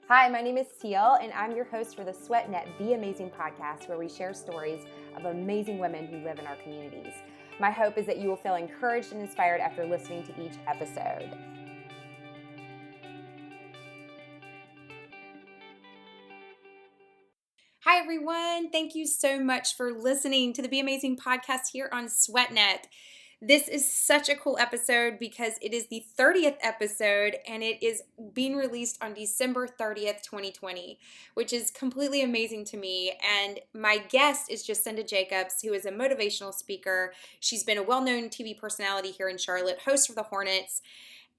Hi, my name is Cel, and I'm your host for the SweatNet Be Amazing podcast, where we share stories of amazing women who live in our communities. My hope is that you will feel encouraged and inspired after listening to each episode. Hi, everyone. Thank you so much for listening to the Be Amazing podcast here on SweatNet. This is such a cool episode because it is the 30th episode and it is being released on December 30th, 2020, which is completely amazing to me. And my guest is Jacinda Jacobs, who is a motivational speaker. She's been a well-known TV personality here in Charlotte, host for the Hornets,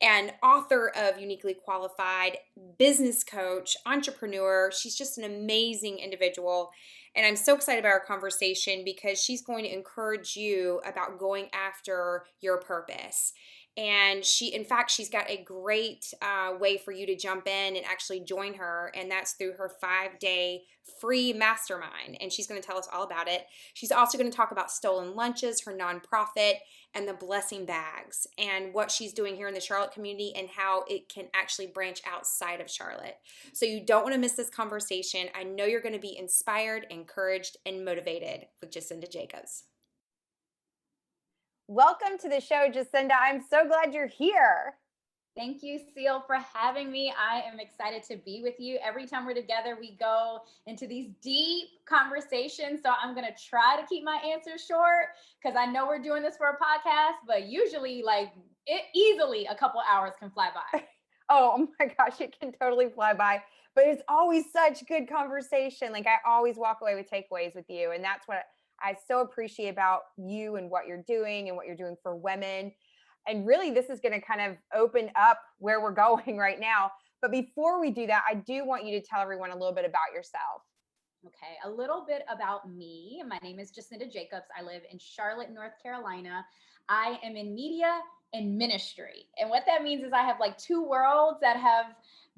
and author of Uniquely Qualified, business coach, entrepreneur. She's just an amazing individual. And I'm so excited about our conversation because she's going to encourage you about going after your purpose. And in fact, she's got a great way for you to jump in and actually join her. And that's through her 5-day free mastermind. And she's going to tell us all about it. She's also going to talk about Stolen Lunches, her nonprofit, and the blessing bags, and what she's doing here in the Charlotte community and how it can actually branch outside of Charlotte. So you don't want to miss this conversation. I know you're going to be inspired, encouraged, and motivated with Jacinda Jacobs. Welcome to the show, Jacinda. I'm so glad you're here. Thank you, Cel, for having me. I am excited to be with you. Every time we're together, we go into these deep conversations. So I'm going to try to keep my answers short because I know we're doing this for a podcast, but usually easily a couple hours can fly by. Oh my gosh, it can totally fly by, but it's always such good conversation. Like I always walk away with takeaways with you. And that's what I so appreciate about you and what you're doing and what you're doing for women. And really, this is going to kind of open up where we're going right now. But before we do that, I do want you to tell everyone a little bit about yourself. Okay, a little bit about me. My name is Jacinda Jacobs. I live in Charlotte, North Carolina. I am in media and ministry. And what that means is I have like two worlds that have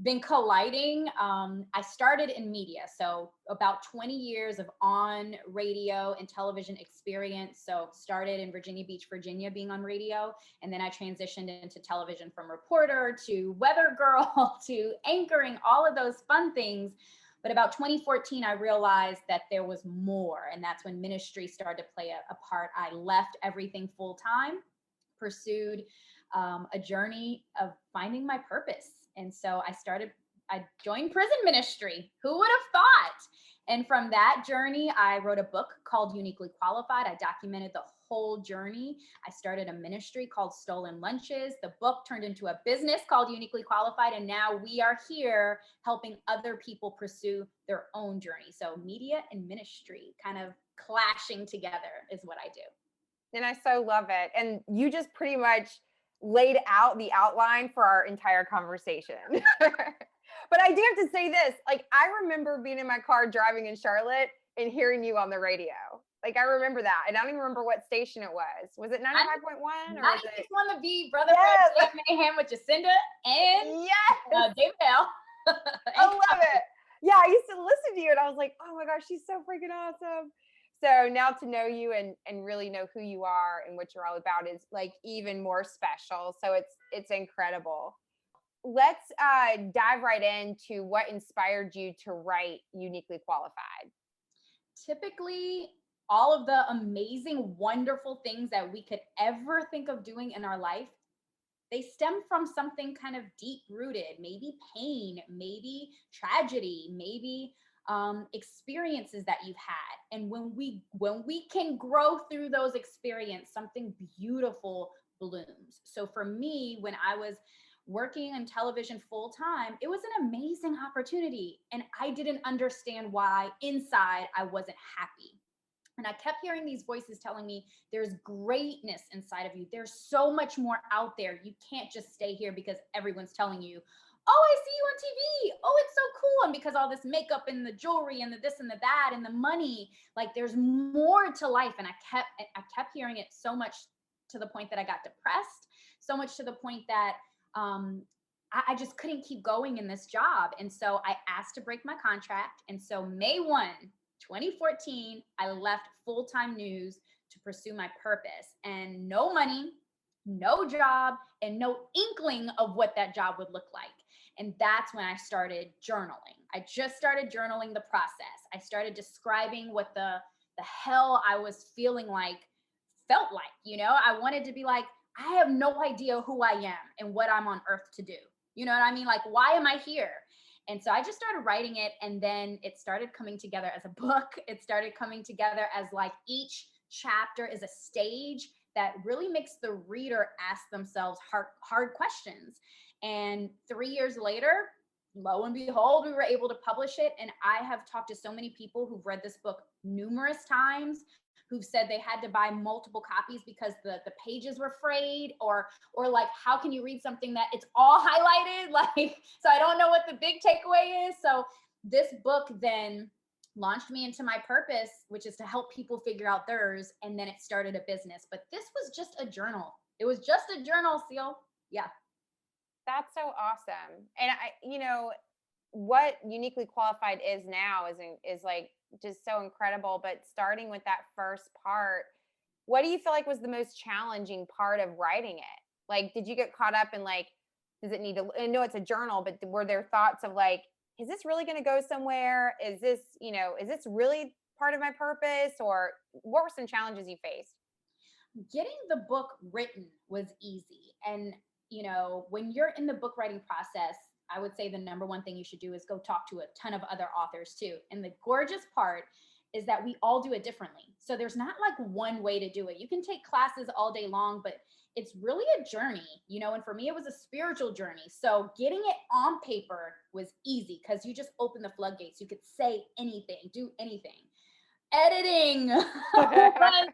been colliding. I started in media, so about 20 years of on radio and television experience. So started in Virginia Beach, Virginia, being on radio, and then I transitioned into television from reporter to weather girl to anchoring, all of those fun things. But about 2014, I realized that there was more, and that's when ministry started to play a part. I left everything full time, pursued a journey of finding my purpose. And so I joined prison ministry. Who would have thought? And from that journey, I wrote a book called Uniquely Qualified. I documented the whole journey. I started a ministry called Stolen Lunches. The book turned into a business called Uniquely Qualified. And now we are here helping other people pursue their own journey. So media and ministry kind of clashing together is what I do. And I so love it. And you just pretty much laid out the outline for our entire conversation. But I do have to say this, like I remember being in my car driving in Charlotte and hearing you on the radio. Like I remember that. And I don't even remember what station it was. Was it 95.1 or was it 96 on the beat, Brother Yes. Fred Mayhem with Jacinda and Yes. David Bell. I love it. Yeah, I used to listen to you and I was like, oh my gosh, she's so freaking awesome. So now to know you and really know who you are and what you're all about is like even more special. So it's incredible. Let's dive right into what inspired you to write Uniquely Qualified. Typically, all of the amazing, wonderful things that we could ever think of doing in our life, they stem from something kind of deep rooted, maybe pain, maybe tragedy, maybe experiences that you've had. And when we can grow through those experiences, something beautiful blooms. So for me, when I was working in television full time, it was an amazing opportunity. And I didn't understand why inside I wasn't happy. And I kept hearing these voices telling me there's greatness inside of you. There's so much more out there. You can't just stay here because everyone's telling you, oh, I see you on TV. Oh, it's so cool. And because all this makeup and the jewelry and the this and the that and the money, like there's more to life. And I kept hearing it so much to the point that I got depressed, so much to the point that I just couldn't keep going in this job. And so I asked to break my contract. And so May 1, 2014, I left full-time news to pursue my purpose, and no money, no job, and no inkling of what that job would look like. And that's when I started journaling. I just started journaling the process. I started describing what the hell I was feeling like, felt like, I wanted to be like, I have no idea who I am and what I'm on earth to do. You know what I mean? Like, why am I here? And so I just started writing it, and then it started coming together as a book. It started coming together as like each chapter is a stage that really makes the reader ask themselves hard questions. And 3 years later, lo and behold, we were able to publish it. And I have talked to so many people who've read this book numerous times, who've said they had to buy multiple copies because the pages were frayed, or like, how can you read something that it's all highlighted? Like, so I don't know what the big takeaway is. So this book then launched me into my purpose, which is to help people figure out theirs. And then it started a business. But this was just a journal. It was just a journal, Cel. Yeah. That's so awesome. And what Uniquely Qualified is now is like just so incredible. But starting with that first part, what do you feel like was the most challenging part of writing it? Like, did you get caught up in like, does it need to, I know it's a journal, but were there thoughts of like, is this really going to go somewhere? Is this really part of my purpose? Or what were some challenges you faced? Getting the book written was easy. And, when you're in the book writing process, I would say the number one thing you should do is go talk to a ton of other authors too. And the gorgeous part is that we all do it differently. So there's not like one way to do it. You can take classes all day long, but it's really a journey, and for me, it was a spiritual journey. So getting it on paper was easy because you just open the floodgates. You could say anything, do anything. Editing was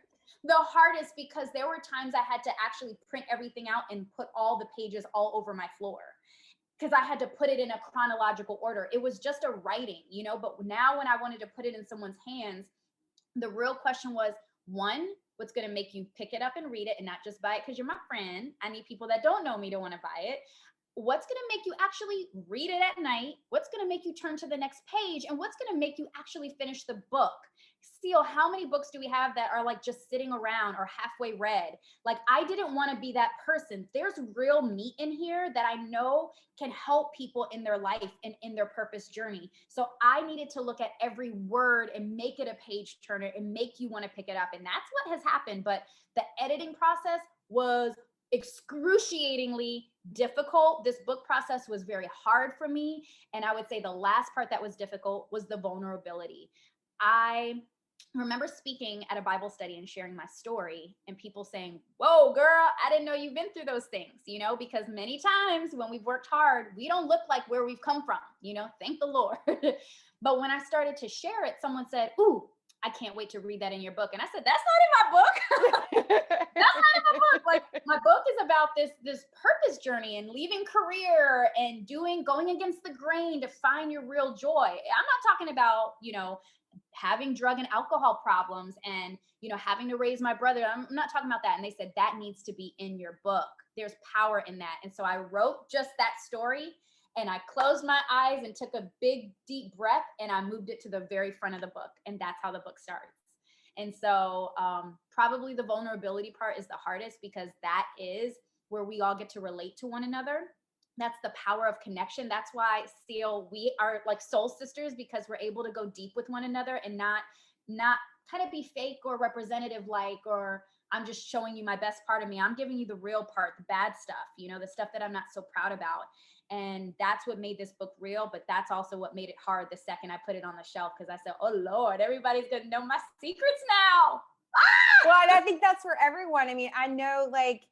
the hardest because there were times I had to actually print everything out and put all the pages all over my floor because I had to put it in a chronological order. It was just a writing, but now when I wanted to put it in someone's hands, the real question was, one, what's going to make you pick it up and read it and not just buy it because you're my friend? I need people that don't know me to want to buy it. What's going to make you actually read it at night? What's going to make you turn to the next page? And what's going to make you actually finish the book? Cel, how many books do we have that are like just sitting around or halfway read? Like, I didn't want to be that person. There's real meat in here that I know can help people in their life and in their purpose journey. So I needed to look at every word and make it a page turner and make you want to pick it up. And that's what has happened. But the editing process was excruciatingly difficult. This book process was very hard for me. And I would say the last part that was difficult was the vulnerability. I remember speaking at a Bible study and sharing my story and people saying, whoa, girl, I didn't know you've been through those things, because many times when we've worked hard, we don't look like where we've come from, thank the Lord. But when I started to share it, someone said, ooh, I can't wait to read that in your book. And I said, that's not in my book. That's not in my book. Like, my book is about this purpose journey and leaving career and going against the grain to find your real joy. I'm not talking about, having drug and alcohol problems and, having to raise my brother. I'm not talking about that. And they said, that needs to be in your book. There's power in that. And so I wrote just that story and I closed my eyes and took a big, deep breath and I moved it to the very front of the book. And that's how the book starts. And so probably the vulnerability part is the hardest because that is where we all get to relate to one another. That's the power of connection. That's why, Cel, we are like soul sisters, because we're able to go deep with one another and not kind of be fake or representative, or I'm just showing you my best part of me. I'm giving you the real part, the bad stuff, the stuff that I'm not so proud about. And that's what made this book real. But that's also what made it hard the second I put it on the shelf, because I said, oh, Lord, everybody's going to know my secrets now. Well, and I think that's for everyone. I mean, I know, like,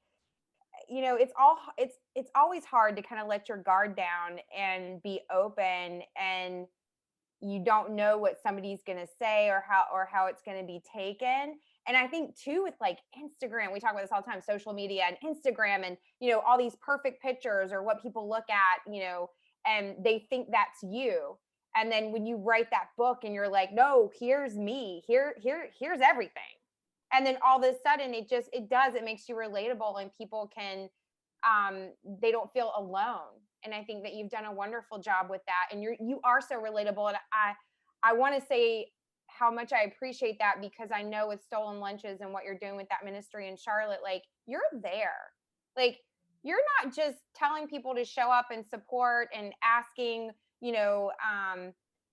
it's always hard to kind of let your guard down and be open, and you don't know what somebody's going to say or how it's going to be taken. And I think too, with like Instagram, we talk about this all the time, social media and Instagram, and all these perfect pictures or what people look at, and they think that's you. And then when you write that book and you're like, no, here's me, here's everything. And then all of a sudden it makes you relatable, and people can, they don't feel alone. And I think that you've done a wonderful job with that. And you are so relatable. And I want to say how much I appreciate that, because I know with Stolen Lunches and what you're doing with that ministry in Charlotte, like, you're there. Like, you're not just telling people to show up and support and asking, you know,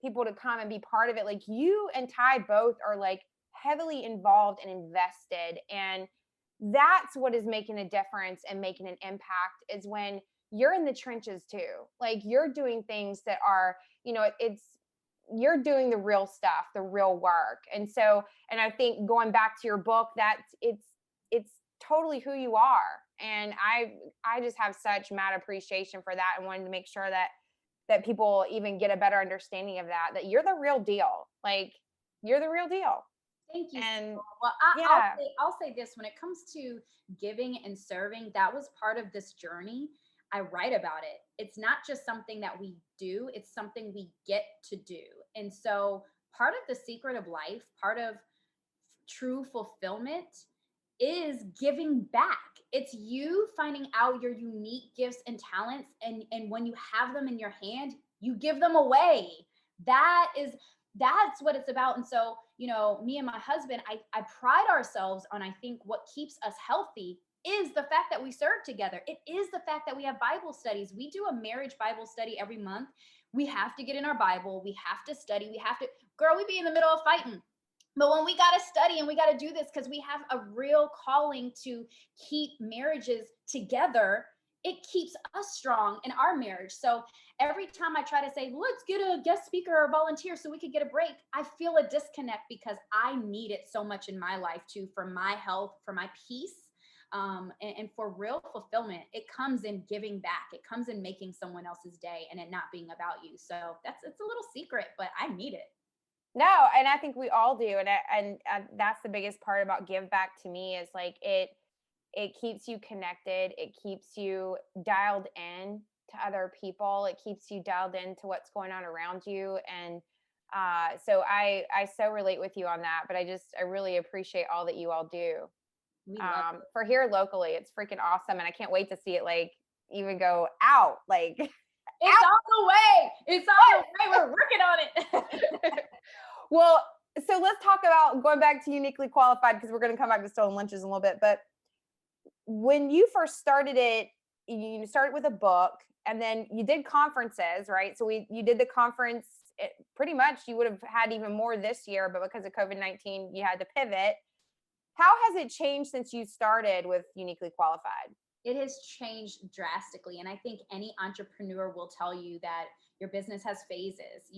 people to come and be part of it. Like you and Ty both are like heavily involved and invested. And that's what is making a difference and making an impact is when you're in the trenches too. Like you're doing things that are, it's you're doing the real stuff, the real work. And so, and I think going back to your book, that's it's totally who you are. And I just have such mad appreciation for that and wanted to make sure that people even get a better understanding of that you're the real deal. Like you're the real deal. Thank you. And Well, yeah. I'll say this: when it comes to giving and serving, that was part of this journey. I write about it. It's not just something that we do; it's something we get to do. And so, part of the secret of life, part of true fulfillment, is giving back. It's you finding out your unique gifts and talents, and when you have them in your hand, you give them away. That's what it's about. And so, me and my husband, I pride ourselves on, I think what keeps us healthy is the fact that we serve together. It is the fact that we have Bible studies. We do a marriage Bible study every month. We have to get in our Bible. We have to study. We have to, girl, we be in the middle of fighting. But when we got to study and we got to do this because we have a real calling to keep marriages together, it keeps us strong in our marriage. So every time I try to say, let's get a guest speaker or volunteer so we could get a break, I feel a disconnect because I need it so much in my life too, for my health, for my peace. And for real fulfillment, it comes in giving back. It comes in making someone else's day and it not being about you. So it's a little secret, but I need it. No, and I think we all do. And that's the biggest part about give back to me is like it keeps you connected. It keeps you dialed in to other people. It keeps you dialed into what's going on around you. And so I so relate with you on that. But I really appreciate all that you all do We love it. for here locally. It's freaking awesome, and I can't wait to see it like even go out. Like It's on the way. It's on the way. We're working on it. well, so let's talk about going back to uniquely qualified because we're going to come back to stolen lunches in a little bit. But when you first started it, you started with a book and then you did conferences, right? So you did the conference pretty much you would have had even more this year, but because of COVID-19, you had to pivot. How has it changed since you started with Uniquely Qualified? It has changed drastically. And I think any entrepreneur will tell you that your business has phases,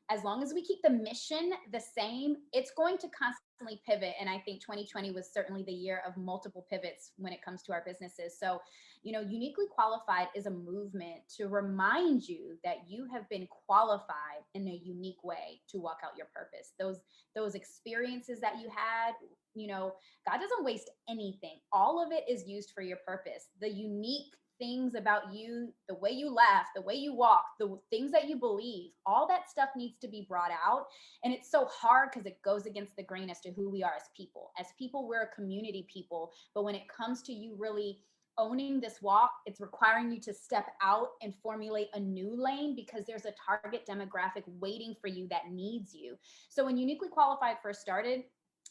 as long as we keep the mission the same, it's going to constantly pivot. And I think 2020 was certainly the year of multiple pivots when it comes to our businesses. So, Uniquely Qualified is a movement to remind you that you have been qualified in a unique way to walk out your purpose. Those experiences that you had, God doesn't waste anything. All of it is used for your purpose. The unique things about you, the way you laugh, the way you walk, the things that you believe, all that stuff needs to be brought out. And it's so hard because it goes against the grain as to who we are as people. As people, we're a community people. But when it comes to you really owning this walk, it's requiring you to step out and formulate a new lane because there's a target demographic waiting for you that needs you. So when Uniquely Qualified first started,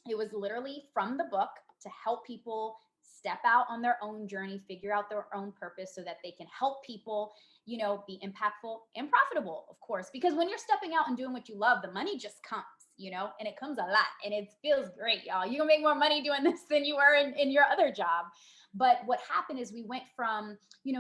it was literally from the book to help people step out on their own journey, figure out their own purpose so that they can help people, be impactful and profitable, of course, because when you're stepping out and doing what you love, the money just comes, and it comes a lot and it feels great, y'all. You're gonna make more money doing this than you were in your other job. But what happened is we went from,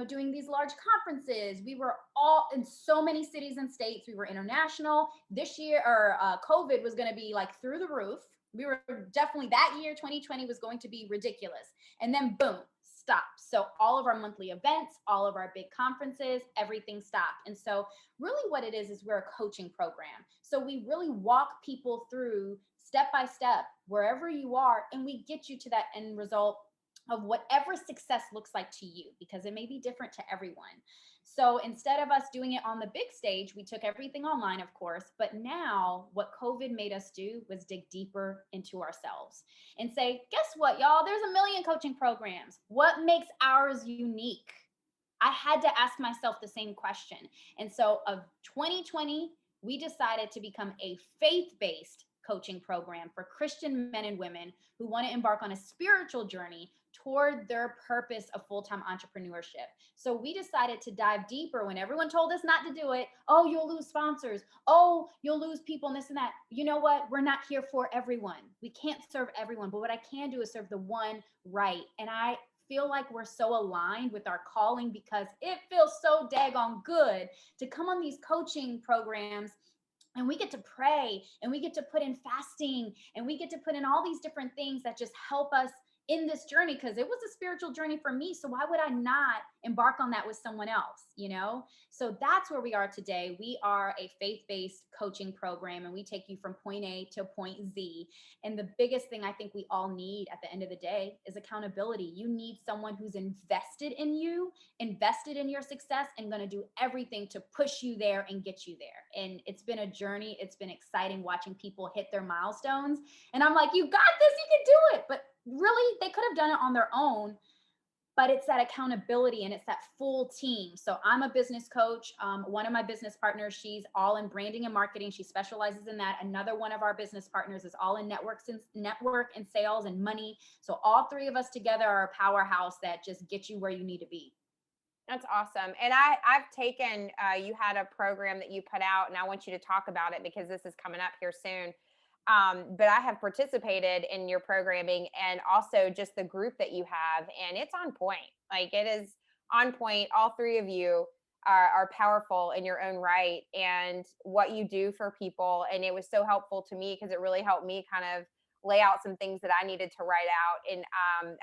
doing these large conferences. We were all in so many cities and states. We were international. This year, or COVID was going to be like through the roof. We were definitely, that year, 2020 was going to be ridiculous. And then boom, stopped. So all of our monthly events, all of our big conferences, everything stopped. And so really what it is we're a coaching program. So we really walk people through step by step, wherever you are, and we get you to that end result of whatever success looks like to you, because it may be different to everyone. So instead of us doing it on the big stage, we took everything online, of course. But now what COVID made us do was dig deeper into ourselves and say, guess what, y'all? There's a million coaching programs. What makes ours unique? I had to ask myself the same question. And so of 2020, we decided to become a faith-based coaching program for Christian men and women who want to embark on a spiritual journey toward their purpose of full-time entrepreneurship. So we decided to dive deeper when everyone told us not to do it. Oh, you'll lose sponsors. Oh, you'll lose people and this and that. You know what? We're not here for everyone. We can't serve everyone, but what I can do is serve the one right. And I feel like we're so aligned with our calling because it feels so daggone good to come on these coaching programs and we get to pray and we get to put in fasting and we get to put in all these different things that just help us in this journey, because it was a spiritual journey for me. So why would I not embark on that with someone else, you know? So that's where we are today. We are a faith-based coaching program and we take you from point A to point Z. And the biggest thing I think we all need at the end of the day is accountability. You need someone who's invested in you, invested in your success, and going to do everything to push you there and get you there. And it's been a journey. It's been exciting watching people hit their milestones. And I'm like, you got this, you can do it. But really, they could have done it on their own, but it's that accountability and it's that full team. So I'm a business coach. One of my business partners, she's all in branding and marketing. She specializes in that. Another one of our business partners is all in network and sales and money. So all three of us together are a powerhouse that just gets you where you need to be. That's awesome. And I've taken, you had a program that you put out, and I want you to talk about it because this is coming up here soon. But I have participated in your programming and also just the group that you have, and it's on point. Like it is on point. All three of you are powerful in your own right and what you do for people. And it was so helpful to me because it really helped me kind of lay out some things that I needed to write out. And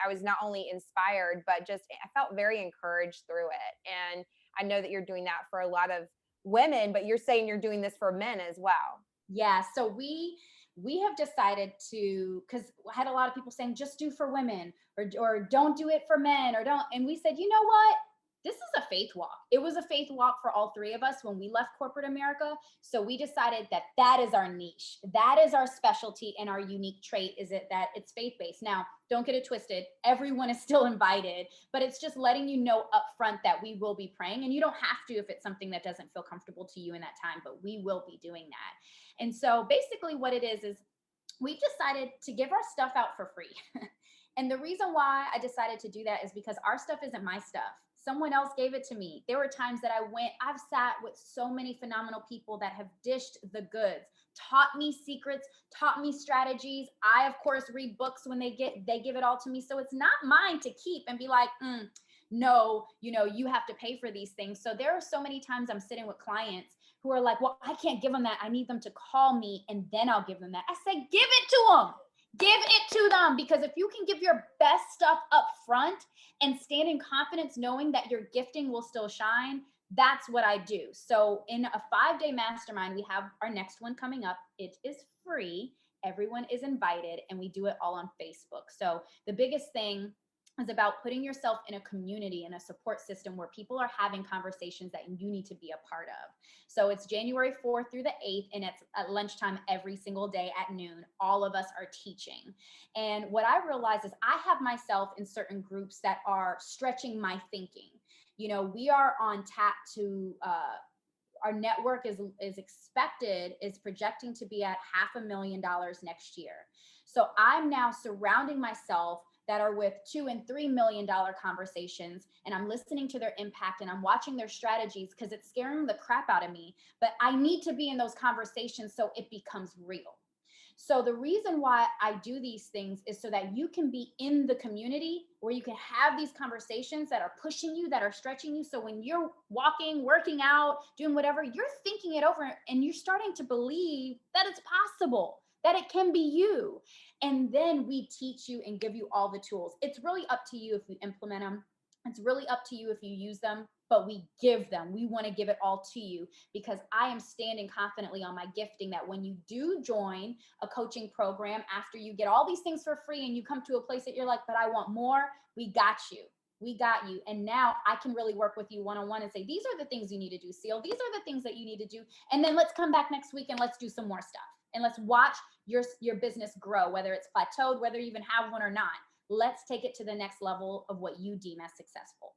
I was not only inspired, but just I felt very encouraged through it. And I know that you're doing that for a lot of women, but you're saying you're doing this for men as well. Yeah. So we have decided to, because I had a lot of people saying just do for women or don't do it for men or don't. And we said, you know what? This is a faith walk. It was a faith walk for all three of us when we left corporate America. So we decided that that is our niche. That is our specialty, and our unique trait is it that it's faith-based. Now, don't get it twisted. Everyone is still invited, but it's just letting you know upfront that we will be praying, and you don't have to if it's something that doesn't feel comfortable to you in that time, but we will be doing that. And so basically what it is we've decided to give our stuff out for free. And the reason why I decided to do that is because our stuff isn't my stuff. Someone else gave it to me. There were times that I've sat with so many phenomenal people that have dished the goods, taught me secrets, taught me strategies. I, of course, read books when they give it all to me. So it's not mine to keep and be like, no, you have to pay for these things. So there are so many times I'm sitting with clients who are like, well, I can't give them that. I need them to call me and then I'll give them that. I say, give it to them. Give it to them, because if you can give your best stuff up front and stand in confidence knowing that your gifting will still shine, that's what I do. So in a 5-day mastermind, we have our next one coming up. It is free. Everyone is invited, and we do it all on Facebook. So the biggest thing is about putting yourself in a community and a support system where people are having conversations that you need to be a part of. So it's January 4th through the 8th, and it's at lunchtime every single day at noon. All of us are teaching. And what I realize is I have myself in certain groups that are stretching my thinking. We are on tap to, our network is projecting to be at $500,000 next year. So I'm now surrounding myself that are with $2 and $3 million conversations, and I'm listening to their impact and I'm watching their strategies because it's scaring the crap out of me. But I need to be in those conversations so it becomes real. So the reason why I do these things is so that you can be in the community where you can have these conversations that are pushing you, that are stretching you. So when you're walking, working out, doing whatever, you're thinking it over and you're starting to believe that it's possible, that it can be you. And then we teach you and give you all the tools. It's really up to you if you implement them. It's really up to you if you use them, but we give them. We want to give it all to you because I am standing confidently on my gifting that when you do join a coaching program, after you get all these things for free and you come to a place that you're like, but I want more, we got you. We got you. And now I can really work with you one-on-one and say, these are the things you need to do, Cel. These are the things that you need to do. And then let's come back next week and let's do some more stuff. And let's watch your business grow, whether it's plateaued, whether you even have one or not. Let's take it to the next level of what you deem as successful.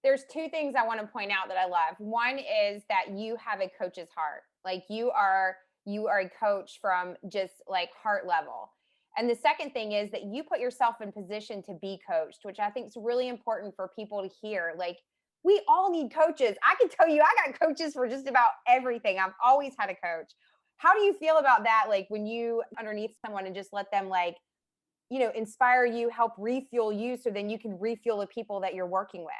There's two things I want to point out that I love. One is that you have a coach's heart. Like you are a coach from just like heart level. And the second thing is that you put yourself in position to be coached, which I think is really important for people to hear. Like, we all need coaches. I can tell you, I got coaches for just about everything. I've always had a coach. How do you feel about that? Like when you underneath someone and just let them like, inspire you, help refuel you so then you can refuel the people that you're working with.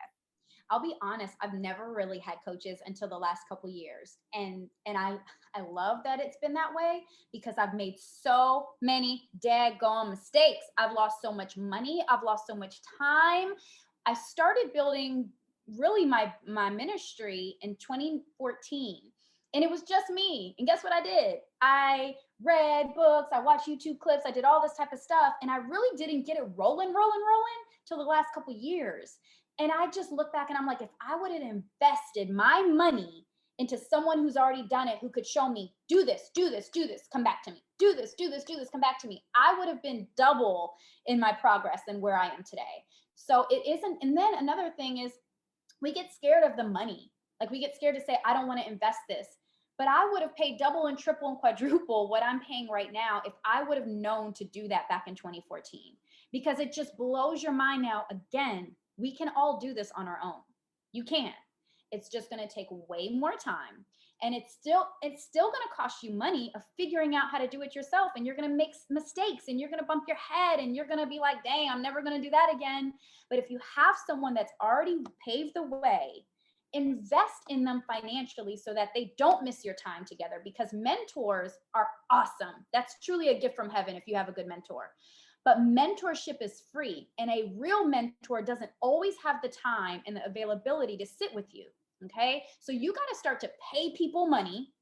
I'll be honest, I've never really had coaches until the last couple years. And I love that it's been that way because I've made so many daggone mistakes. I've lost so much money, I've lost so much time. I started building really my ministry in 2014. And it was just me. And guess what I did? I read books, I watched YouTube clips, I did all this type of stuff. And I really didn't get it rolling till the last couple years. And I just look back and I'm like, if I would have invested my money into someone who's already done it, who could show me, do this, come back to me, do this, come back to me, I would have been double in my progress than where I am today. So it isn't. And then another thing is we get scared of the money. Like we get scared to say, I don't want to invest this. But I would have paid double and triple and quadruple what I'm paying right now if I would have known to do that back in 2014, because it just blows your mind now. Again, we can all do this on our own. You can. It's just going to take way more time. And it's still going to cost you money of figuring out how to do it yourself. And you're going to make mistakes and you're going to bump your head and you're going to be like, dang, I'm never going to do that again. But if you have someone that's already paved the way, invest in them financially so that they don't miss your time together, because mentors are awesome. That's truly a gift from heaven if you have a good mentor. But mentorship is free, and a real mentor doesn't always have the time and the availability to sit with you. Okay. So you got to start to pay people money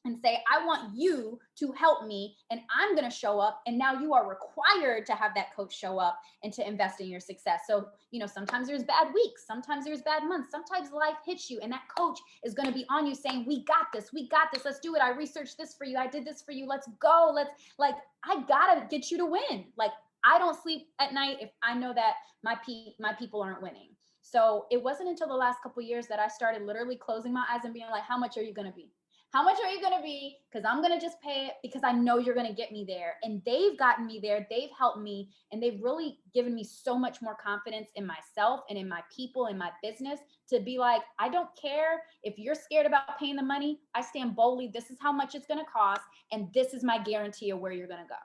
and say, I want you to help me and I'm going to show up. And now you are required to have that coach show up and to invest in your success. So, sometimes there's bad weeks, sometimes there's bad months, sometimes life hits you and that coach is going to be on you saying, we got this, let's do it. I researched this for you. I did this for you. Let's go. I got to get you to win. Like, I don't sleep at night if I know that my people aren't winning. So it wasn't until the last couple of years that I started literally closing my eyes and being like, how much are you going to be? How much are you going to be? Because I'm going to just pay it because I know you're going to get me there. And they've gotten me there. They've helped me. And they've really given me so much more confidence in myself and in my people and my business to be like, I don't care if you're scared about paying the money. I stand boldly. This is how much it's going to cost. And this is my guarantee of where you're going to go.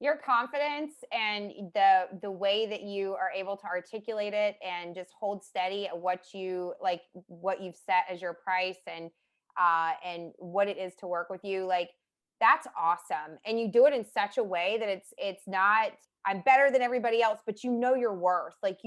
Your confidence and the way that you are able to articulate it and just hold steady at what you've set as your price and what it is to work with you, like, that's awesome. And you do it in such a way that it's not, I'm better than everybody else, but your worth, like,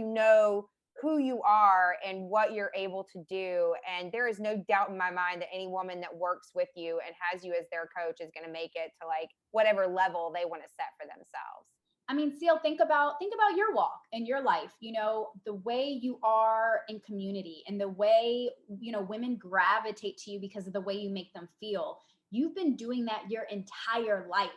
who you are and what you're able to do. And there is no doubt in my mind that any woman that works with you and has you as their coach is going to make it to like whatever level they want to set for themselves. I mean, Cel, think about your walk and your life, the way you are in community and the way, women gravitate to you because of the way you make them feel. You've been doing that your entire life.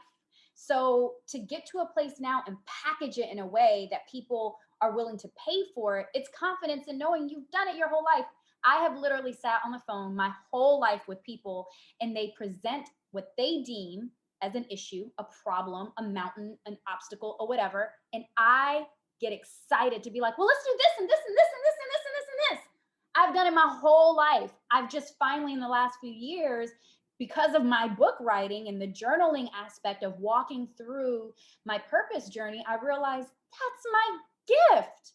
So to get to a place now and package it in a way that people are willing to pay for it, it's confidence in knowing you've done it your whole life. I have literally sat on the phone my whole life with people and they present what they deem as an issue, a problem, a mountain, an obstacle, or whatever. And I get excited to be like, well, let's do this and this and this and this and this and this and this. I've done it my whole life. I've just finally in the last few years, because of my book writing and the journaling aspect of walking through my purpose journey, I realized that's my gift.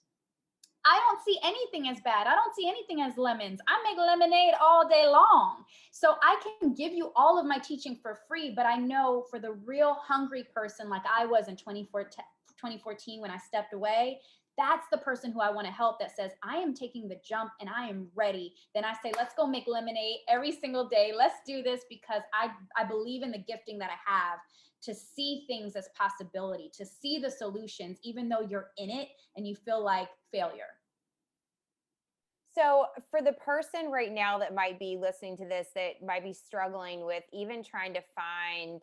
I don't see anything as bad. I don't see anything as lemons. I make lemonade all day long. So I can give you all of my teaching for free, but I know for the real hungry person like I was in 2014 when I stepped away, that's the person who I want to help that says, I am taking the jump and I am ready. Then I say, let's go make lemonade every single day. Let's do this because I believe in the gifting that I have to see things as possibility, to see the solutions, even though you're in it and you feel like failure. So for the person right now that might be listening to this, that might be struggling with even trying to find,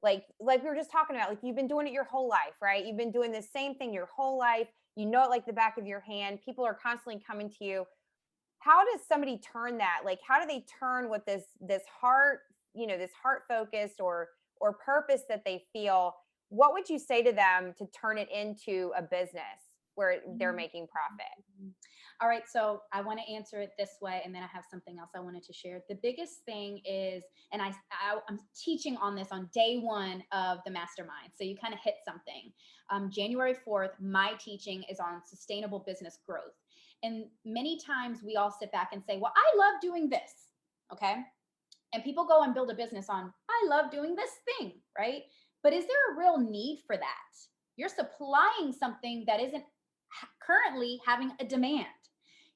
like we were just talking about, like, you've been doing it your whole life, right? You've been doing the same thing your whole life. You know it like the back of your hand. People are constantly coming to you. How does somebody turn that? Like, how do they turn what this heart, this heart focused or purpose that they feel? what would you say to them to turn it into a business where they're Mm. making profit? All right, so I want to answer it this way, and then I have something else I wanted to share. The biggest thing is, and I'm teaching on this on day one of the mastermind, so you kind of hit something. January 4th, my teaching is on sustainable business growth, and many times we all sit back and say, "Well, I love doing this," okay, and people go and build a business on, "I love doing this thing," right? But is there a real need for that? You're supplying something that isn't currently having a demand.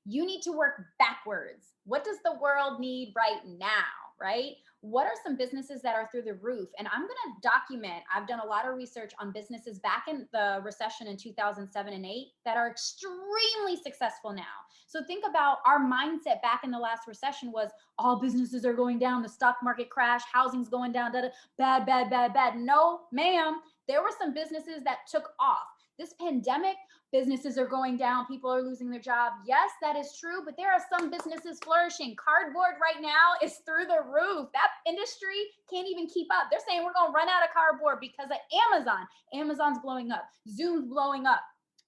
You need to work backwards. What does the world need right now, right? What are some businesses that are through the roof? And I'm going to document, I've done a lot of research on businesses back in the recession in 2007 and 8 that are extremely successful now. So think about our mindset back in the last recession was all businesses are going down, the stock market crash, housing's going down, bad, bad, bad, bad. No, ma'am. There were some businesses that took off. This pandemic, businesses are going down, people are losing their job. Yes, that is true, but there are some businesses flourishing. Cardboard right now is through the roof. That industry can't even keep up. They're saying we're going to run out of cardboard because of Amazon. Amazon's blowing up. Zoom's blowing up.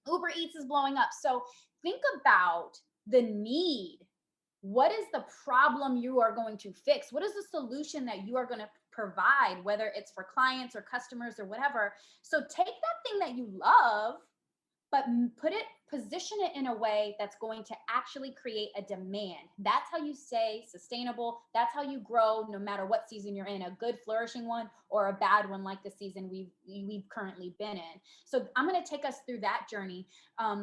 Uber Eats is blowing up. So think about the need. What is the problem you are going to fix? What is the solution that you are going to provide, whether it's for clients or customers or whatever? So take that thing that you love, but position it in a way that's going to actually create a demand. That's how you stay sustainable. That's how you grow, no matter what season you're in, a good flourishing one or a bad one like the season we've currently been in. So I'm going to take us through that journey.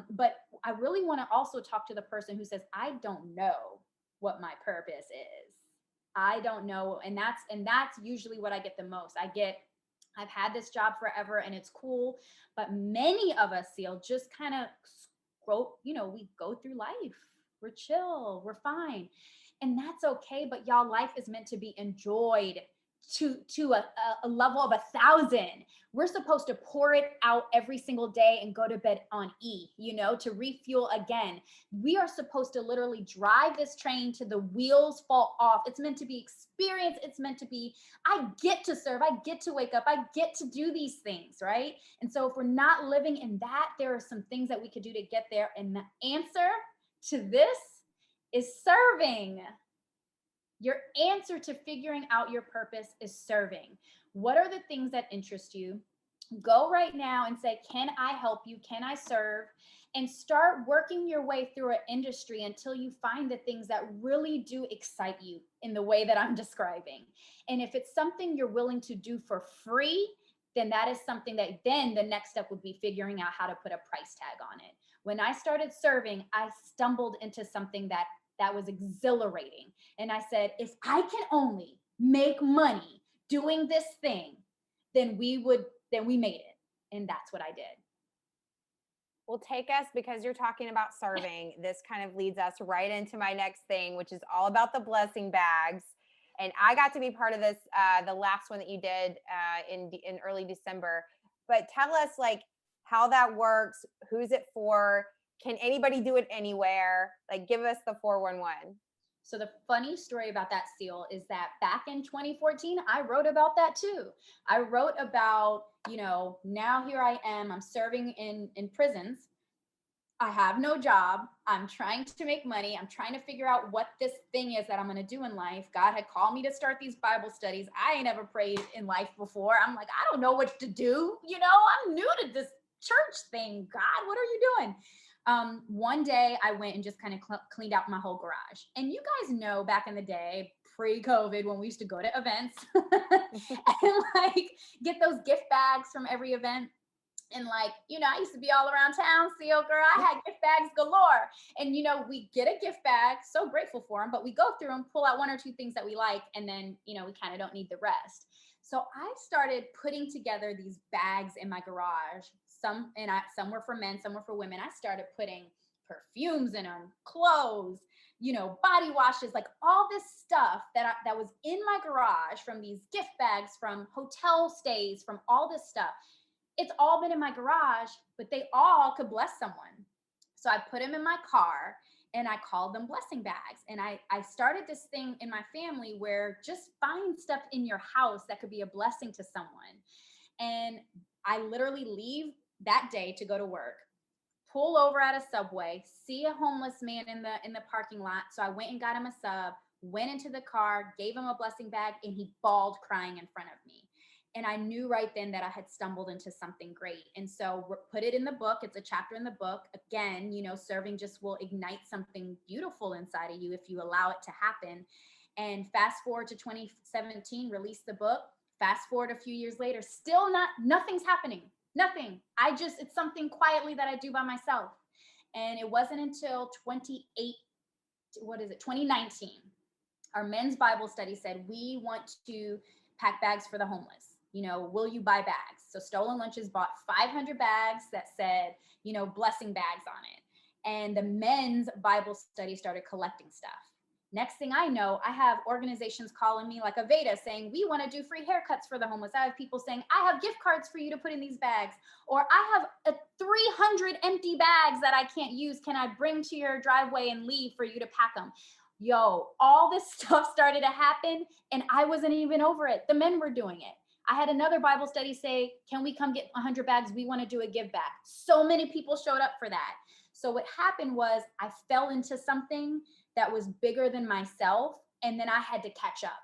But I really want to also talk to the person who says, I don't know what my purpose is. I don't know. And that's usually what I get the most. I've had this job forever and it's cool, but many of us, Cel, just kind of we go through life. We're chill, we're fine. And that's okay. But y'all, life is meant to be enjoyed to a level of 1,000. We're supposed to pour it out every single day and go to bed on E, to refuel again. We are supposed to literally drive this train to the wheels fall off. It's meant to be experience. It's meant to be, I get to serve. I get to wake up. I get to do these things, right? And so if we're not living in that, there are some things that we could do to get there. And the answer to this is serving. Your answer to figuring out your purpose is serving. What are the things that interest you? Go right now and say, can I help you? Can I serve? And start working your way through an industry until you find the things that really do excite you in the way that I'm describing. And if it's something you're willing to do for free, then that is something that then the next step would be figuring out how to put a price tag on it. When I started serving, I stumbled into something that was exhilarating. And I said, if I can only make money doing this thing, then we made it. And that's what I did. Well, take us, because you're talking about serving. This kind of leads us right into my next thing, which is all about the blessing bags. And I got to be part of this, the last one that you did in early December. But tell us how that works. Who's it for? Can anybody do it anywhere? Give us the 411. So the funny story about that, Cel, is that back in 2014, I wrote about that too. I wrote about, now here I am, I'm serving in prisons. I have no job. I'm trying to make money. I'm trying to figure out what this thing is that I'm going to do in life. God had called me to start these Bible studies. I ain't ever prayed in life before. I'm like, I don't know what to do. I'm new to this church thing. God, what are you doing? One day I went and just kind of cleaned out my whole garage. And you guys know back in the day, pre-COVID, when we used to go to events and get those gift bags from every event. And I used to be all around town, Cel, girl. I had gift bags galore. And, we get a gift bag, so grateful for them, but we go through them, pull out one or two things that we like, and then, we kind of don't need the rest. So I started putting together these bags in my garage. Some were for men, some were for women. I started putting perfumes in them, clothes, body washes, all this stuff that was in my garage, from these gift bags, from hotel stays, from all this stuff. It's all been in my garage, but they all could bless someone. So I put them in my car and I called them blessing bags. And I started this thing in my family where just find stuff in your house that could be a blessing to someone. And I literally leave that day to go to work, pull over at a Subway, see a homeless man in the parking lot. So I went and got him a sub, went into the car, gave him a blessing bag, and he bawled crying in front of me. And I knew right then that I had stumbled into something great. And so put it in the book. It's a chapter in the book. Again, serving just will ignite something beautiful inside of you if you allow it to happen. And fast forward to 2017, release the book. Fast forward a few years later, still nothing's happening. Nothing. It's something quietly that I do by myself. And it wasn't until 2019, our men's Bible study said, we want to pack bags for the homeless. Will you buy bags? So Stolen Lunches bought 500 bags that said, blessing bags on it. And the men's Bible study started collecting stuff. Next thing I know, I have organizations calling me like Aveda saying, we want to do free haircuts for the homeless. I have people saying, I have gift cards for you to put in these bags. Or I have 300 empty bags that I can't use. Can I bring to your driveway and leave for you to pack them? Yo, all this stuff started to happen and I wasn't even over it. The men were doing it. I had another Bible study say, can we come get 100 bags? We want to do a give back. So many people showed up for that. So what happened was I fell into something that was bigger than myself. And then I had to catch up.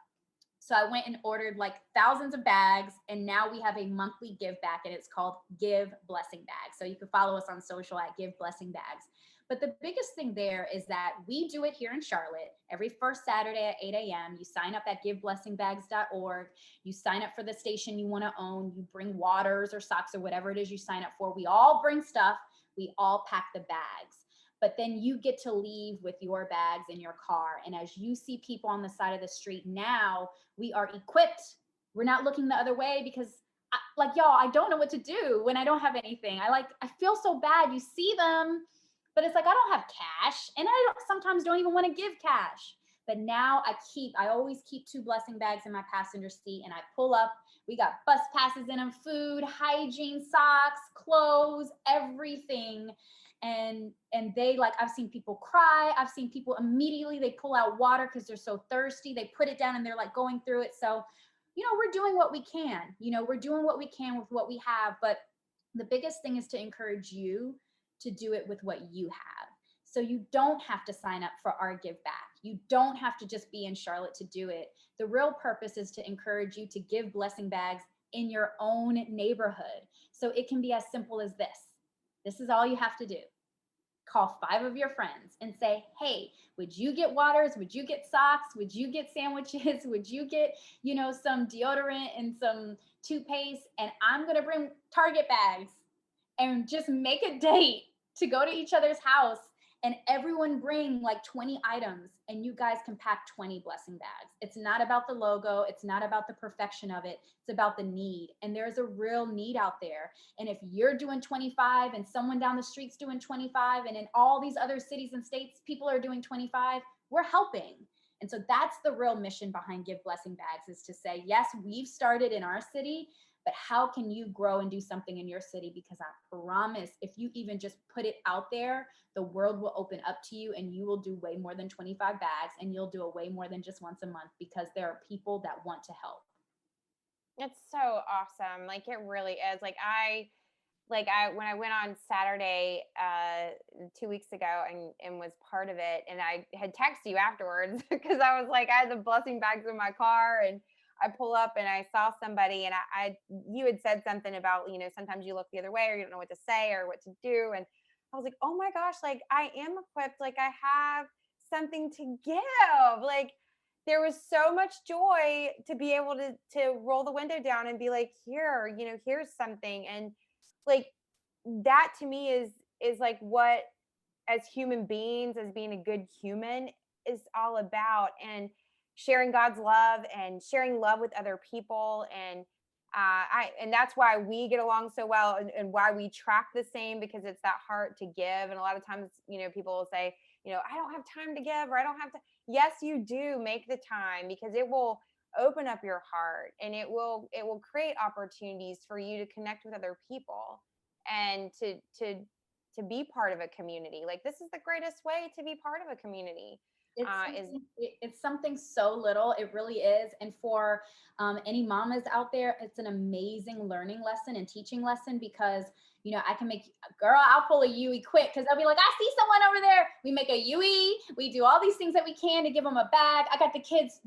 So I went and ordered like thousands of bags. And now we have a monthly give back and it's called Give Blessing Bags. So you can follow us on social at Give Blessing Bags. But the biggest thing there is that we do it here in Charlotte every first Saturday at 8 a.m. You sign up at giveblessingbags.org. You sign up for the station you want to own. You bring waters or socks or whatever it is you sign up for. We all bring stuff. We all pack the bags. But then you get to leave with your bags in your car. And as you see people on the side of the street now, we are equipped. We're not looking the other way because y'all, I don't know what to do when I don't have anything. I feel so bad. You see them, but it's like, I don't have cash and sometimes don't even want to give cash. But now I always keep 2 blessing bags in my passenger seat and I pull up. We got bus passes in them, food, hygiene, socks, clothes, everything. And they I've seen people cry. I've seen people immediately, they pull out water because they're so thirsty. They put it down and they're going through it. So, we're doing what we can, we're doing what we can with what we have. But the biggest thing is to encourage you to do it with what you have. So you don't have to sign up for our give back. You don't have to just be in Charlotte to do it. The real purpose is to encourage you to give blessing bags in your own neighborhood. So it can be as simple as this. This is all you have to do. Call 5 of your friends and say, hey, would you get waters? Would you get socks? Would you get sandwiches? Would you get, some deodorant and some toothpaste? And I'm going to bring Target bags. And just make a date to go to each other's house and everyone bring 20 items and you guys can pack 20 blessing bags. It's not about the logo. It's not about the perfection of it. It's about the need. And there's a real need out there. And if you're doing 25 and someone down the street's doing 25 and in all these other cities and states, people are doing 25, we're helping. And so that's the real mission behind Give Blessing Bags is to say, yes, we've started in our city, but how can you grow and do something in your city? Because I promise if you even just put it out there, the world will open up to you and you will do way more than 25 bags and you'll do it way more than just once a month because there are people that want to help. It's so awesome. It really is. When I went on Saturday 2 weeks ago and was part of it, and I had texted you afterwards because I was I had the blessing bags in my car and I pull up and I saw somebody and you had said something about, sometimes you look the other way or you don't know what to say or what to do. And I was like, oh my gosh, I am equipped. I have something to give. There was so much joy to be able to roll the window down and be here, here's something. And that to me is what as human beings, as being a good human is all about. And sharing God's love and sharing love with other people. And and that's why we get along so well and why we track the same, because it's that heart to give. And a lot of times, people will say, I don't have time to give, or I don't have to. Yes, you do make the time, because it will open up your heart and it will create opportunities for you to connect with other people and to be part of a community. This is the greatest way to be part of a community. Is It's something so little. It really is. And for any mamas out there, it's an amazing learning lesson and teaching lesson because I can make girl. I'll pull a Yui quick because they'll be like, I see someone over there. We make a Yui. We do all these things that we can to give them a bag. I got the kids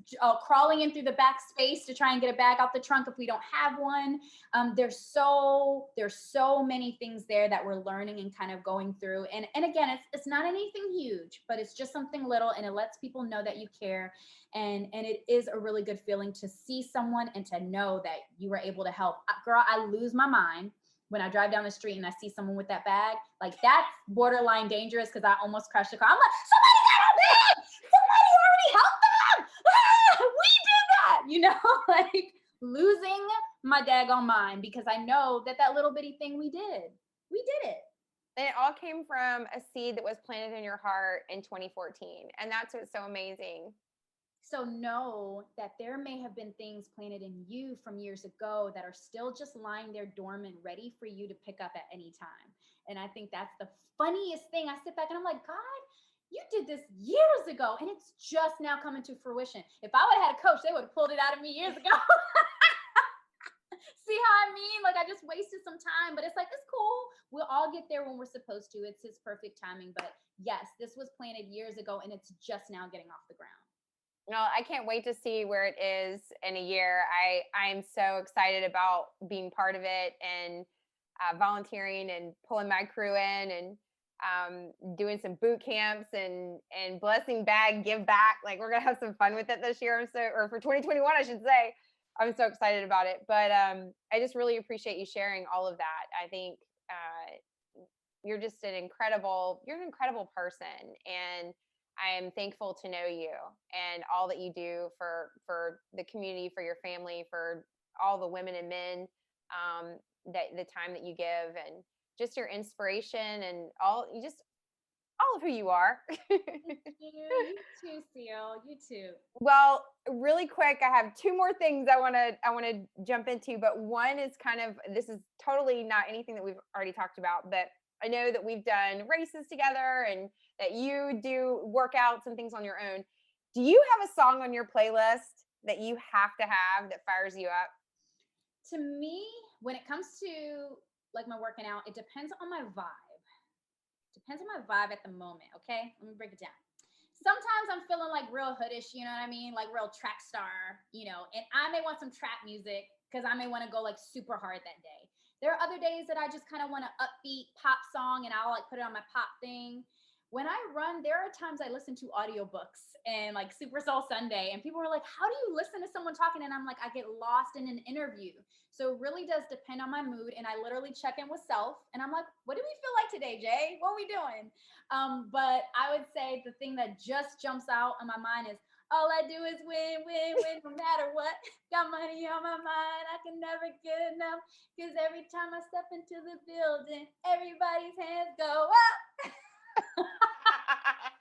crawling in through the back space to try and get a bag out the trunk if we don't have one. There's so many things there that we're learning and kind of going through. And again, it's not anything huge, but it's just something little, and it lets people know that you care. And it is a really good feeling to see someone and to know that you were able to help. Girl, I lose my mind when I drive down the street and I see someone with that bag. Like, that's borderline dangerous because I almost crashed the car. I'm like, somebody got our bag. Somebody already helped them. We did that. Like losing my daggone mind because I know that little bitty thing we did it. and it all came from a seed that was planted in your heart in 2014. And that's what's so amazing. So know that there may have been things planted in you from years ago that are still just lying there dormant, ready for you to pick up at any time. And I think that's the funniest thing. I sit back and I'm like, God, you did this years ago, and it's just now coming to fruition. If I would have had a coach, they would have pulled it out of me years ago. See how I mean? Like, I just wasted some time, but it's like, it's cool. We'll all get there when we're supposed to. It's his perfect timing. But yes, this was planted years ago, and it's just now getting off the ground. Well, I can't wait to see where it is in a year. I am so excited about being part of it and volunteering and pulling my crew in and doing some boot camps and blessing bag give back. Like, we're gonna have some fun with it this year. Or for 2021, I should say. I'm so excited about it. But I just really appreciate you sharing all of that. I think you're an incredible person, and I am thankful to know you and all that you do for the community, for your family, for all the women and men, that the time that you give, and just your inspiration, and all of who you are. Thank you. You too, Cel. You too. Well, really quick, I have two more things I want to jump into, but one is this is totally not anything that we've already talked about, but I know that we've done races together and that you do workouts and things on your own. Do you have a song on your playlist that you have to have that fires you up? To me, when it comes to like my working out, it depends on my vibe. Depends on my vibe at the moment. Okay. Let me break it down. Sometimes I'm feeling like real hoodish, you know what I mean? Like real track star, and I may want some trap music because I may want to go like super hard that day. There are other days that I just kind of want an upbeat pop song and I'll like put it on my pop thing. When I run, there are times I listen to audiobooks and like Super Soul Sunday, and people are like, how do you listen to someone talking? And I'm like, I get lost in an interview. So it really does depend on my mood. And I literally check in with self and I'm like, what do we feel like today, Jay? What are we doing? But I would say the thing that just jumps out on my mind is, all I do is win, win, win, no matter what. Got money on my mind, I can never get enough. Because every time I step into the building, everybody's hands go up.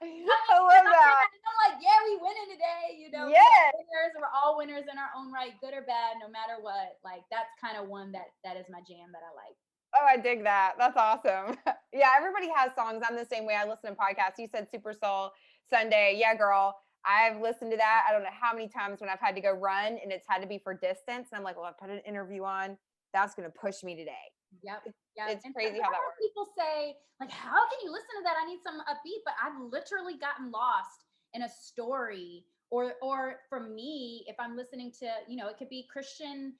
I love that. I'm like, yeah, we winning today. Yes. We're all winners in our own right, good or bad, no matter what. Like, that's kind of one that is my jam that I like. Oh, I dig that. That's awesome. Yeah, everybody has songs. I'm the same way. I listen to podcasts. You said Super Soul Sunday. Yeah, girl. I've listened to that. I don't know how many times when I've had to go run and it's had to be for distance. And I'm like, well, I put an interview on. That's going to push me today. Yep. It's And crazy how that works. people say, like, how can you listen to that? I need some upbeat, but I've literally gotten lost in a story. Or for me, if I'm listening to, it could be Christian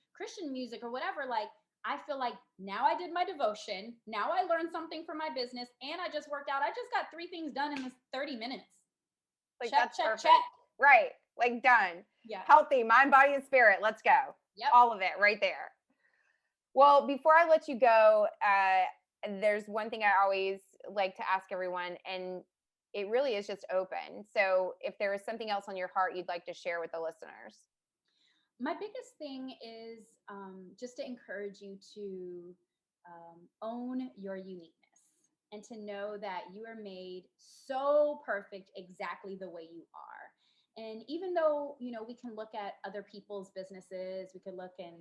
music or whatever, like, I feel like now I did my devotion. Now I learned something for my business and I just worked out. I just got 3 things done in this 30 minutes. Like, check, that's check, perfect. check. Right. Like, done. Yeah. Healthy, mind, body, and spirit. Let's go. Yep. All of it right there. Well, before I let you go, there's one thing I always like to ask everyone, and it really is just open. So if there is something else on your heart you'd like to share with the listeners. My biggest thing is just to encourage you to own your uniqueness and to know that you are made so perfect exactly the way you are. And even though, we can look at other people's businesses, we could look and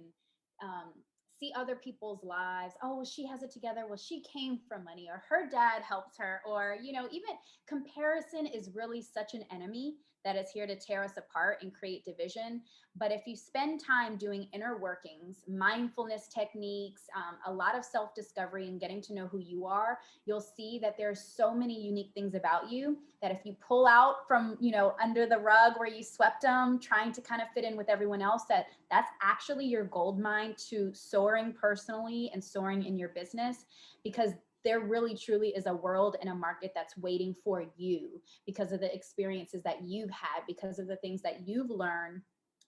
see other people's lives. Oh, well, she has it together. Well, she came from money, or her dad helped her, or, even comparison is really such an enemy that is here to tear us apart and create division. But if you spend time doing inner workings, mindfulness techniques, a lot of self discovery and getting to know who you are, you'll see that there's so many unique things about you that if you pull out from, under the rug where you swept them, trying to kind of fit in with everyone else, that's actually your gold mine to soaring personally and soaring in your business, because there really truly is a world and a market that's waiting for you because of the experiences that you've had, because of the things that you've learned,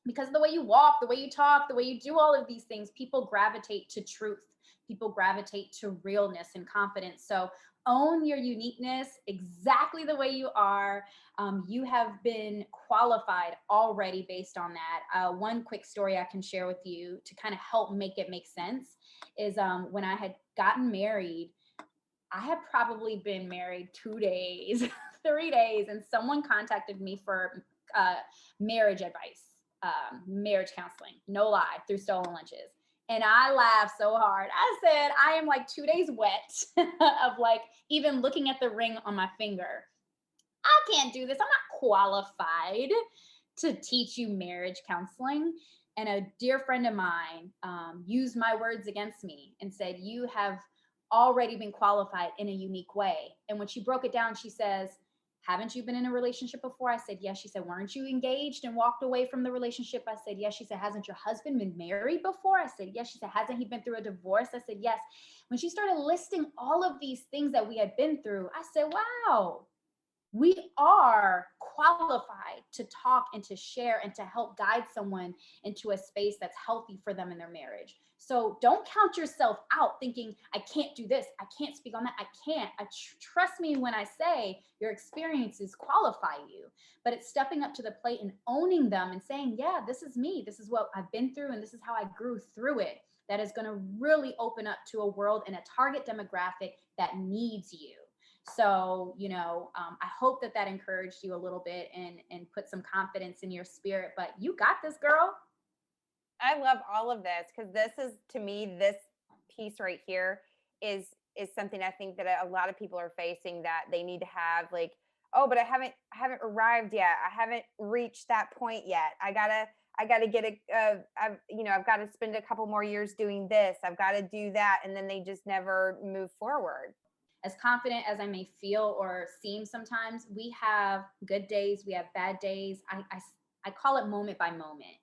because of the way you walk, the way you talk, the way you do all of these things. People gravitate to truth. People gravitate to realness and confidence. So own your uniqueness exactly the way you are. You have been qualified already based on that. One quick story I can share with you to kind of help make it make sense is when I had gotten married, I had probably been married 2 days, 3 days, and someone contacted me for marriage advice, marriage counseling, no lie, through stolen lunches. And I laughed so hard. I said, I am like 2 days wet of like even looking at the ring on my finger. I can't do this. I'm not qualified to teach you marriage counseling. And a dear friend of mine used my words against me and said, you have already been qualified in a unique way. And when she broke it down, she says, haven't you been in a relationship before? I said, yes. She said, weren't you engaged and walked away from the relationship? I said, yes. She said, hasn't your husband been married before? I said, yes. She said, hasn't he been through a divorce? I said, yes. When she started listing all of these things that we had been through, I said, wow, we are qualified to talk and to share and to help guide someone into a space that's healthy for them in their marriage. So don't count yourself out thinking, I can't do this, I can't speak on that, I can't. Trust me when I say your experiences qualify you, but it's stepping up to the plate and owning them and saying, yeah, this is me, this is what I've been through, and this is how I grew through it. That is going to really open up to a world and a target demographic that needs you. So, I hope that encouraged you a little bit and put some confidence in your spirit, but you got this, girl. I love all of this because this is, to me, this piece right here is something I think that a lot of people are facing, that they need to have, like, oh, but I haven't arrived yet. I haven't reached that point yet. I gotta get I've got to spend a couple more years doing this. I've got to do that, and then they just never move forward. As confident as I may feel or seem sometimes, we have good days, we have bad days. I call it moment by moment.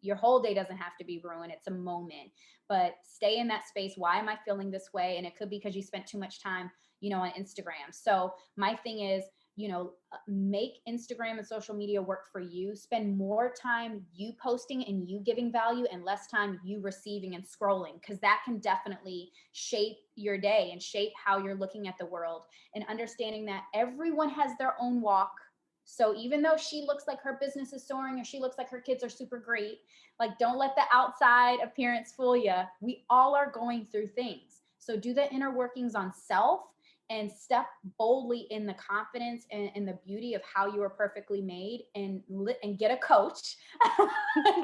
Your whole day doesn't have to be ruined. It's a moment, but stay in that space. Why am I feeling this way? And it could be because you spent too much time, on Instagram. So my thing is, make Instagram and social media work for you. Spend more time you posting and you giving value and less time you receiving and scrolling, because that can definitely shape your day and shape how you're looking at the world, and understanding that everyone has their own walk. So even though she looks like her business is soaring or she looks like her kids are super great, like, don't let the outside appearance fool you. We all are going through things. So do the inner workings on self and step boldly in the confidence and the beauty of how you are perfectly made, and get a coach,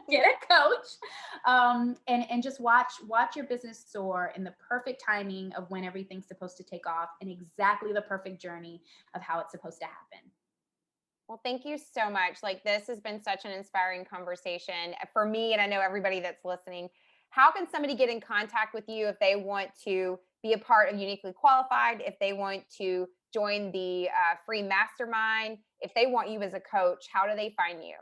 get a coach, and just watch your business soar in the perfect timing of when everything's supposed to take off, and exactly the perfect journey of how it's supposed to happen. Well, thank you so much. Like, this has been such an inspiring conversation for me, and I know everybody that's listening. How can somebody get in contact with you if they want to be a part of Uniquely Qualified, if they want to join the free mastermind, if they want you as a coach? How do they find you?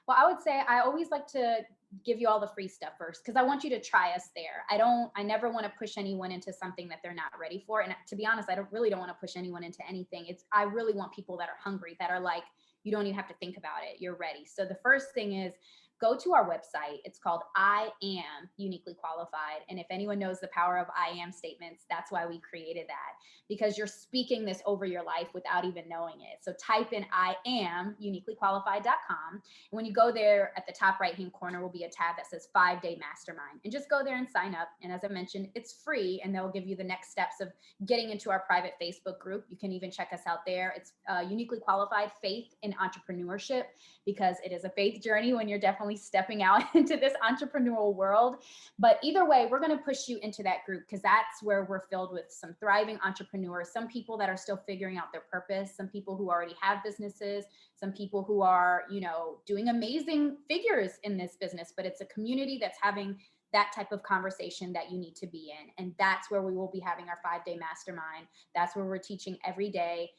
Well, I would say I always like to give you all the free stuff first, because I want you to try us there. I never want to push anyone into something that they're not ready for. And to be honest, I don't want to push anyone into anything. I really want people that are hungry, that are like, you don't even have to think about it, you're ready. So the first thing is, go to our website. It's called I Am Uniquely Qualified. And if anyone knows the power of I am statements, that's why we created that, because you're speaking this over your life without even knowing it. So type in I am uniquelyqualified.com. And when you go there, at the top right-hand corner will be a tab that says 5-day mastermind, and just go there and sign up. And as I mentioned, it's free, and they'll give you the next steps of getting into our private Facebook group. You can even check us out there. It's Uniquely Qualified Faith in Entrepreneurship, because it is a faith journey when you're definitely definitely stepping out into this entrepreneurial world. But either way, we're going to push you into that group because that's where we're filled with some thriving entrepreneurs, some people that are still figuring out their purpose, some people who already have businesses, some people who are, doing amazing figures in this business, but it's a community that's having that type of conversation that you need to be in. And that's where we will be having our 5-day mastermind. That's where we're teaching every day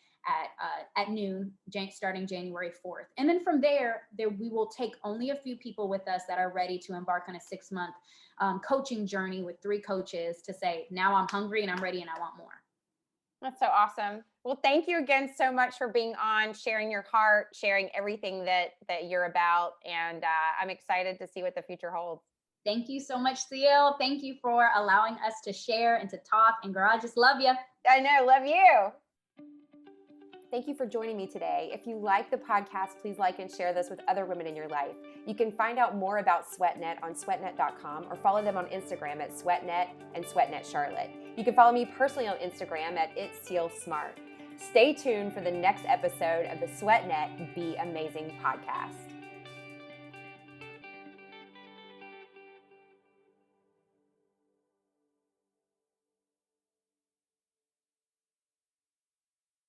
at noon, starting January 4th. And then from there, we will take only a few people with us that are ready to embark on a 6-month coaching journey with 3 coaches to say, now I'm hungry and I'm ready and I want more. That's so awesome. Well, thank you again so much for being on, sharing your heart, sharing everything that you're about. And I'm excited to see what the future holds. Thank you so much, Cel. Thank you for allowing us to share and to talk. And girl, I just love you. I know. Love you. Thank you for joining me today. If you like the podcast, please like and share this with other women in your life. You can find out more about SweatNet on sweatnet.com or follow them on Instagram at SweatNet and SweatNet Charlotte. You can follow me personally on Instagram at Cel Smart. Stay tuned for the next episode of the SweatNet Be Amazing podcast.